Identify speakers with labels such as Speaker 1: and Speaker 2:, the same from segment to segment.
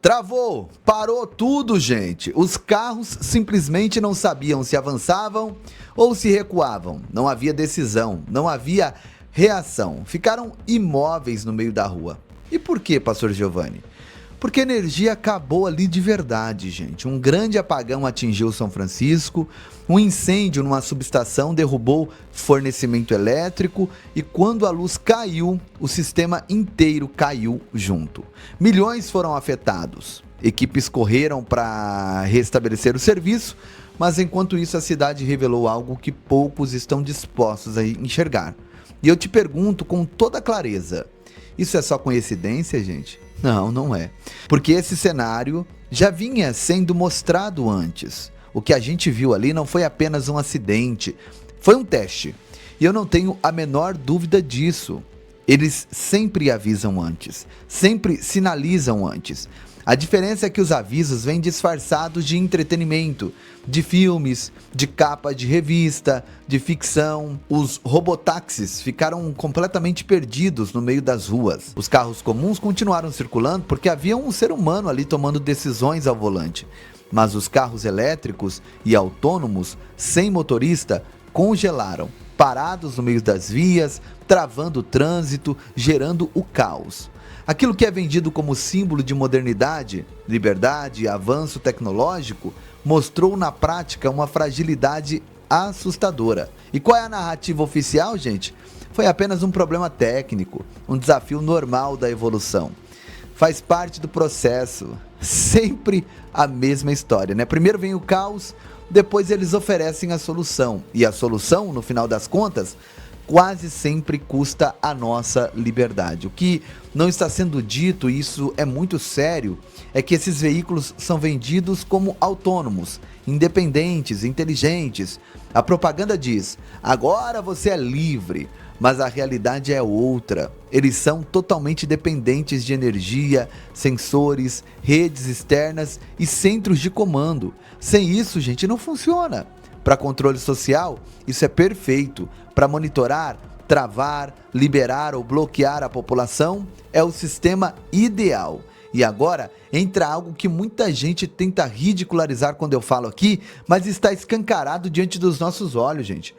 Speaker 1: Travou, parou tudo, gente. Os carros simplesmente não sabiam se avançavam ou se recuavam. Não havia decisão, não havia reação. Ficaram imóveis no meio da rua. E por que, Pastor Giovanni? Porque a energia acabou ali de verdade, gente. Um grande apagão atingiu São Francisco, um incêndio numa subestação derrubou fornecimento elétrico e quando a luz caiu, o sistema inteiro caiu junto. Milhões foram afetados. Equipes correram para restabelecer o serviço, mas enquanto isso a cidade revelou algo que poucos estão dispostos a enxergar. E eu te pergunto com toda clareza, isso é só coincidência, gente? Não, não é. Porque esse cenário já vinha sendo mostrado antes. O que a gente viu ali não foi apenas um acidente, foi um teste. E eu não tenho a menor dúvida disso. Eles sempre avisam antes, sempre sinalizam antes. A diferença é que os avisos vêm disfarçados de entretenimento, de filmes, de capa de revista, de ficção. Os robotáxis ficaram completamente perdidos no meio das ruas. Os carros comuns continuaram circulando porque havia um ser humano ali tomando decisões ao volante. Mas os carros elétricos e autônomos, sem motorista, congelaram, parados no meio das vias, travando o trânsito, gerando o caos. Aquilo que é vendido como símbolo de modernidade, liberdade e avanço tecnológico, mostrou na prática uma fragilidade assustadora. E qual é a narrativa oficial, gente? Foi apenas um problema técnico, um desafio normal da evolução. Faz parte do processo, sempre a mesma história, né? Primeiro vem o caos, depois eles oferecem a solução. E a solução, no final das contas, quase sempre custa a nossa liberdade. O que não está sendo dito, e isso é muito sério, é que esses veículos são vendidos como autônomos, independentes, inteligentes. A propaganda diz, agora você é livre, mas a realidade é outra. Eles são totalmente dependentes de energia, sensores, redes externas e centros de comando. Sem isso, gente, não funciona. Para controle social, isso é perfeito. Para monitorar, travar, liberar ou bloquear a população, é o sistema ideal. E agora entra algo que muita gente tenta ridicularizar quando eu falo aqui, mas está escancarado diante dos nossos olhos, gente.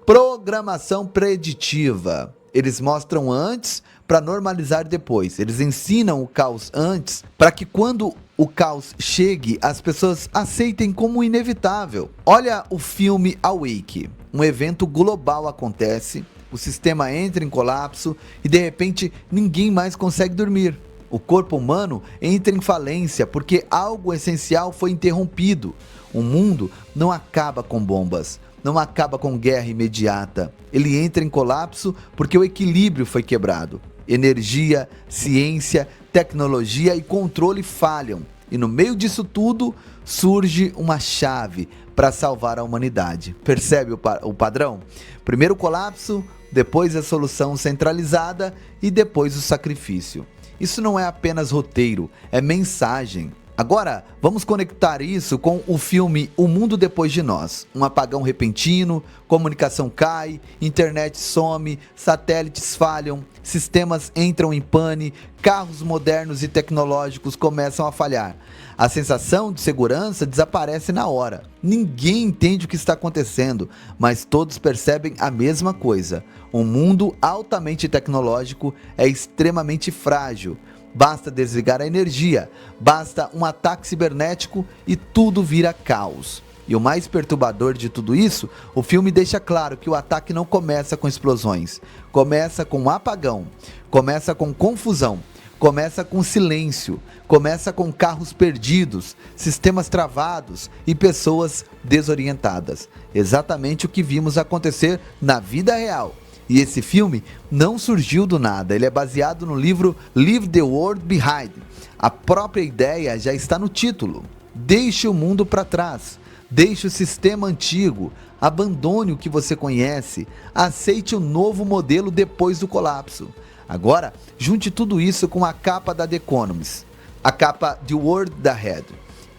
Speaker 1: Programação preditiva. Eles mostram antes para normalizar depois. Eles ensinam o caos antes para que quando o caos chegue, as pessoas aceitem como inevitável. Olha o filme Awake. Um evento global acontece, o sistema entra em colapso e de repente ninguém mais consegue dormir. O corpo humano entra em falência porque algo essencial foi interrompido. O mundo não acaba com bombas, não acaba com guerra imediata. Ele entra em colapso porque o equilíbrio foi quebrado. Energia, ciência, tecnologia e controle falham. E no meio disso tudo surge uma chave para salvar a humanidade. Percebe o padrão? Primeiro o colapso, depois a solução centralizada e depois o sacrifício. Isso não é apenas roteiro, é mensagem. Agora, vamos conectar isso com o filme O Mundo Depois de Nós. Um apagão repentino, comunicação cai, internet some, satélites falham, sistemas entram em pane, carros modernos e tecnológicos começam a falhar. A sensação de segurança desaparece na hora. Ninguém entende o que está acontecendo, mas todos percebem a mesma coisa. Um mundo altamente tecnológico é extremamente frágil. Basta desligar a energia, basta um ataque cibernético e tudo vira caos. E o mais perturbador de tudo isso, o filme deixa claro que o ataque não começa com explosões, começa com um apagão, começa com confusão, começa com silêncio, começa com carros perdidos, sistemas travados e pessoas desorientadas. Exatamente o que vimos acontecer na vida real. E esse filme não surgiu do nada, ele é baseado no livro Leave the World Behind. A própria ideia já está no título. Deixe o mundo para trás, deixe o sistema antigo, abandone o que você conhece, aceite o novo modelo depois do colapso. Agora, junte tudo isso com a capa da The Economist, a capa The World Ahead.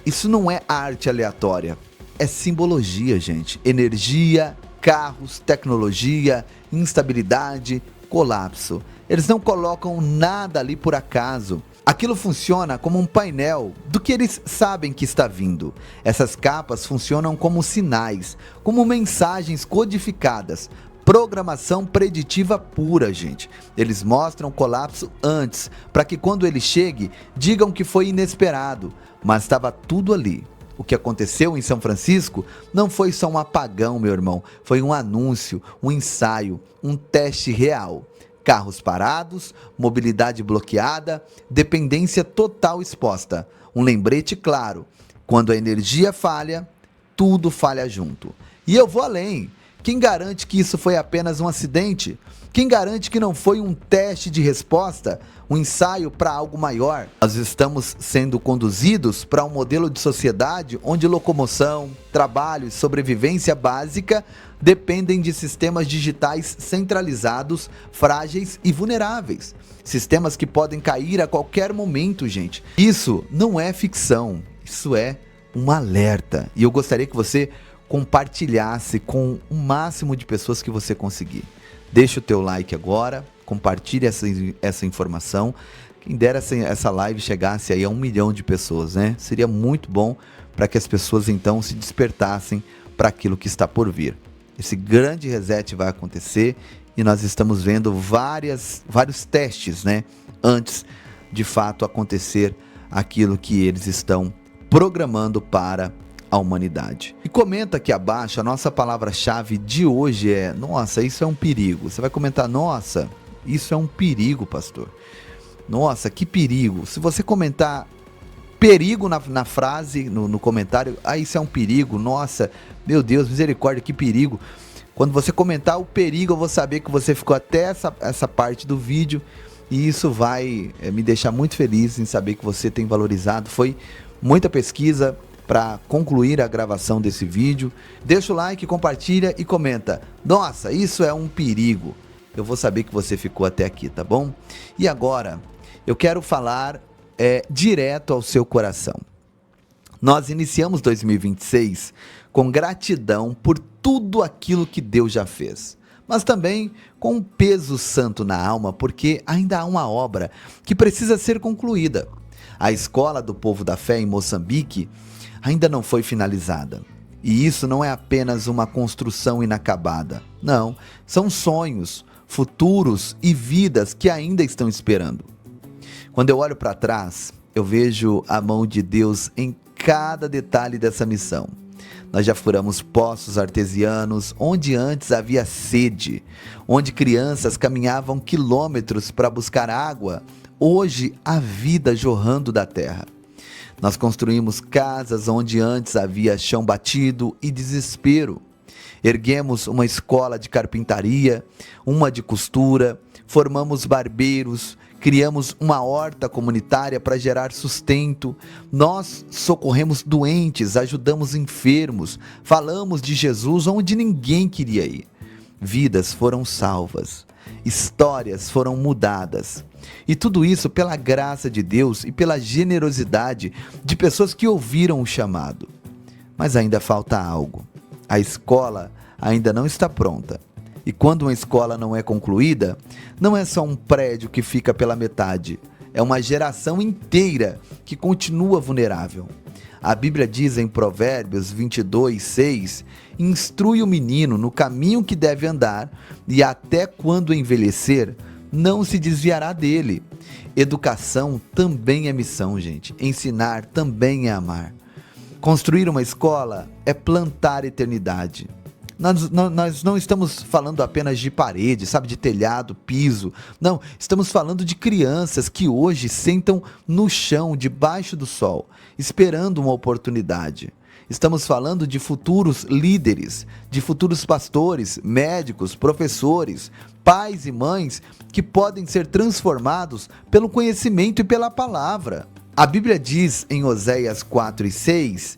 Speaker 1: Isso não é arte aleatória, é simbologia, gente. Energia, carros, tecnologia, instabilidade, colapso. Eles não colocam nada ali por acaso. Aquilo funciona como um painel do que eles sabem que está vindo. Essas capas funcionam como sinais, como mensagens codificadas, programação preditiva pura, gente. Eles mostram o colapso antes, para que quando ele chegue, digam que foi inesperado, mas estava tudo ali. O que aconteceu em São Francisco não foi só um apagão, meu irmão, foi um anúncio, um ensaio, um teste real. Carros parados, mobilidade bloqueada, dependência total exposta. Um lembrete claro: quando a energia falha, tudo falha junto. E eu vou além. Quem garante que isso foi apenas um acidente? Quem garante que não foi um teste de resposta, um ensaio para algo maior? Nós estamos sendo conduzidos para um modelo de sociedade onde locomoção, trabalho e sobrevivência básica dependem de sistemas digitais centralizados, frágeis e vulneráveis. Sistemas que podem cair a qualquer momento, gente. Isso não é ficção, isso é um alerta. E eu gostaria que você compartilhasse com o máximo de pessoas que você conseguir. Deixa o teu like agora, compartilhe essa informação. Quem dera essa live chegasse aí a 1 milhão de pessoas, né? Seria muito bom para que as pessoas então se despertassem para aquilo que está por vir. Esse grande reset vai acontecer e nós estamos vendo vários testes, né? Antes de fato acontecer aquilo que eles estão programando para a humanidade. E comenta aqui abaixo, a nossa palavra-chave de hoje é: nossa, isso é um perigo. Você vai comentar: nossa, isso é um perigo, pastor. Nossa, que perigo. Se você comentar perigo na frase, no comentário, isso é um perigo, nossa, meu Deus, misericórdia, que perigo. Quando você comentar o perigo, eu vou saber que você ficou até essa parte do vídeo, e isso vai me deixar muito feliz em saber que você tem valorizado. Foi muita pesquisa para concluir a gravação desse vídeo. Deixa o like, compartilha e comenta: nossa, isso é um perigo. Eu vou saber que você ficou até aqui, tá bom? E agora, eu quero falar direto ao seu coração. Nós iniciamos 2026 com gratidão por tudo aquilo que Deus já fez, mas também com um peso santo na alma, porque ainda há uma obra que precisa ser concluída. A Escola do Povo da Fé em Moçambique ainda não foi finalizada. E isso não é apenas uma construção inacabada. Não, são sonhos, futuros e vidas que ainda estão esperando. Quando eu olho para trás, eu vejo a mão de Deus em cada detalhe dessa missão. Nós já furamos poços artesianos onde antes havia sede, onde crianças caminhavam quilômetros para buscar água. Hoje há vida jorrando da terra. Nós construímos casas onde antes havia chão batido e desespero. Erguemos uma escola de carpintaria, uma de costura, formamos barbeiros, criamos uma horta comunitária para gerar sustento. Nós socorremos doentes, ajudamos enfermos, falamos de Jesus onde ninguém queria ir. Vidas foram salvas, histórias foram mudadas. E tudo isso pela graça de Deus e pela generosidade de pessoas que ouviram o chamado. Mas ainda falta algo. A escola ainda não está pronta. E quando uma escola não é concluída, não é só um prédio que fica pela metade. É uma geração inteira que continua vulnerável. A Bíblia diz em Provérbios 22:6: instrui o menino no caminho que deve andar, e até quando envelhecer, não se desviará dele. Educação também é missão, gente. Ensinar também é amar. Construir uma escola é plantar eternidade. Nós não estamos falando apenas de parede, sabe, de telhado, piso. Não, estamos falando de crianças que hoje sentam no chão, debaixo do sol, esperando uma oportunidade. Estamos falando de futuros líderes, de futuros pastores, médicos, professores, pais e mães que podem ser transformados pelo conhecimento e pela palavra. A Bíblia diz em Oséias 4:6,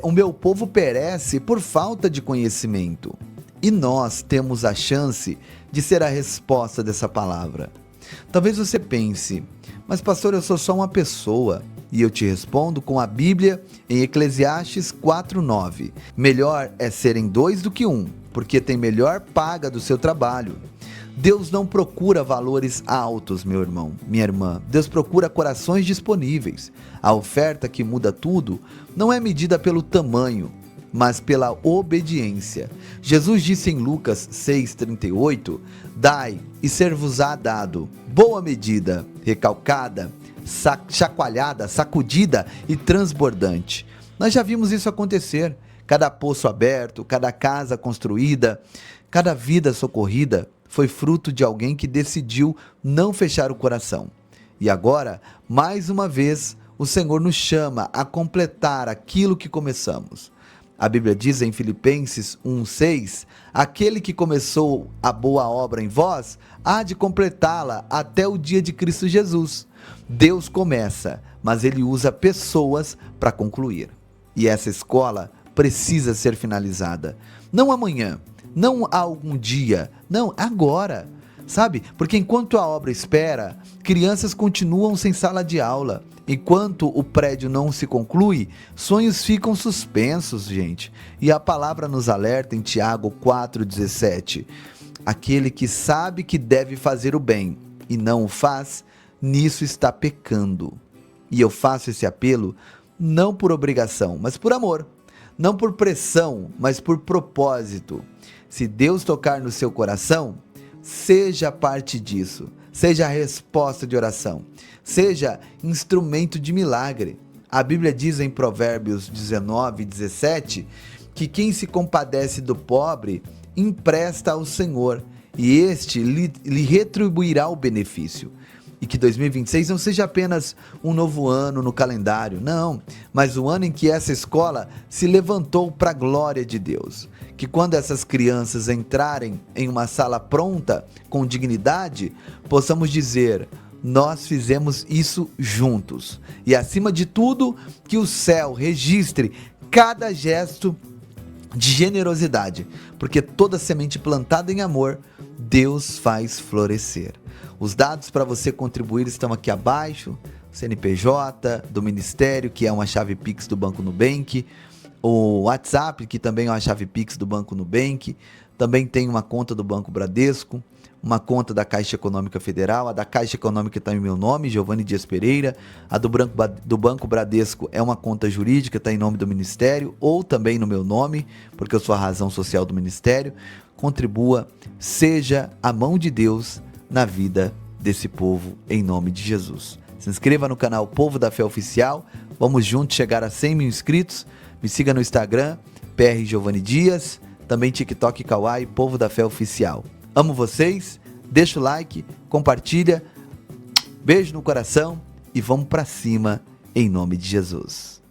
Speaker 1: o meu povo perece por falta de conhecimento. E nós temos a chance de ser a resposta dessa palavra. Talvez você pense: mas pastor, eu sou só uma pessoa. E eu te respondo com a Bíblia em Eclesiastes 4:9. Melhor é serem dois do que um, porque tem melhor paga do seu trabalho. Deus não procura valores altos, meu irmão, minha irmã. Deus procura corações disponíveis. A oferta que muda tudo não é medida pelo tamanho, mas pela obediência. Jesus disse em Lucas 6,38: dai e ser-vos-á dado, boa medida, recalcada, chacoalhada, sacudida e transbordante. Nós já vimos isso acontecer. Cada poço aberto, cada casa construída, cada vida socorrida foi fruto de alguém que decidiu não fechar o coração. E agora, mais uma vez, o Senhor nos chama a completar aquilo que começamos. A Bíblia diz em Filipenses 1,6: aquele que começou a boa obra em vós, há de completá-la até o dia de Cristo Jesus. Deus começa, mas Ele usa pessoas para concluir. E essa escola precisa ser finalizada. Não amanhã, não há algum dia, não, agora. Sabe? Porque enquanto a obra espera, crianças continuam sem sala de aula. Enquanto o prédio não se conclui, sonhos ficam suspensos, gente. E a palavra nos alerta em Tiago 4,17. Aquele que sabe que deve fazer o bem e não o faz, nisso está pecando. E eu faço esse apelo não por obrigação, mas por amor. Não por pressão, mas por propósito. Se Deus tocar no seu coração, seja parte disso. Seja a resposta de oração. Seja instrumento de milagre. A Bíblia diz em Provérbios 19:17 que quem se compadece do pobre empresta ao Senhor e este lhe retribuirá o benefício. E que 2026 não seja apenas um novo ano no calendário, não, mas o ano em que essa escola se levantou para a glória de Deus. Que quando essas crianças entrarem em uma sala pronta, com dignidade, possamos dizer: nós fizemos isso juntos. E acima de tudo, que o céu registre cada gesto de generosidade, porque toda semente plantada em amor, Deus faz florescer. Os dados para você contribuir estão aqui abaixo: CNPJ do Ministério, que é uma chave Pix do Banco Nubank, o WhatsApp, que também é uma chave Pix do Banco Nubank, também tem uma conta do Banco Bradesco, uma conta da Caixa Econômica Federal. A da Caixa Econômica está em meu nome, Giovanni Dias Pereira. A do Banco Bradesco é uma conta jurídica, está em nome do Ministério, ou também no meu nome, porque eu sou a razão social do Ministério. Contribua, seja a mão de Deus na vida desse povo, em nome de Jesus. Se inscreva no canal Povo da Fé Oficial, vamos juntos chegar a 100 mil inscritos. Me siga no Instagram, PR Giovanni Dias, também TikTok e Kawaii, Povo da Fé Oficial. Amo vocês, deixa o like, compartilha, beijo no coração e vamos pra cima em nome de Jesus.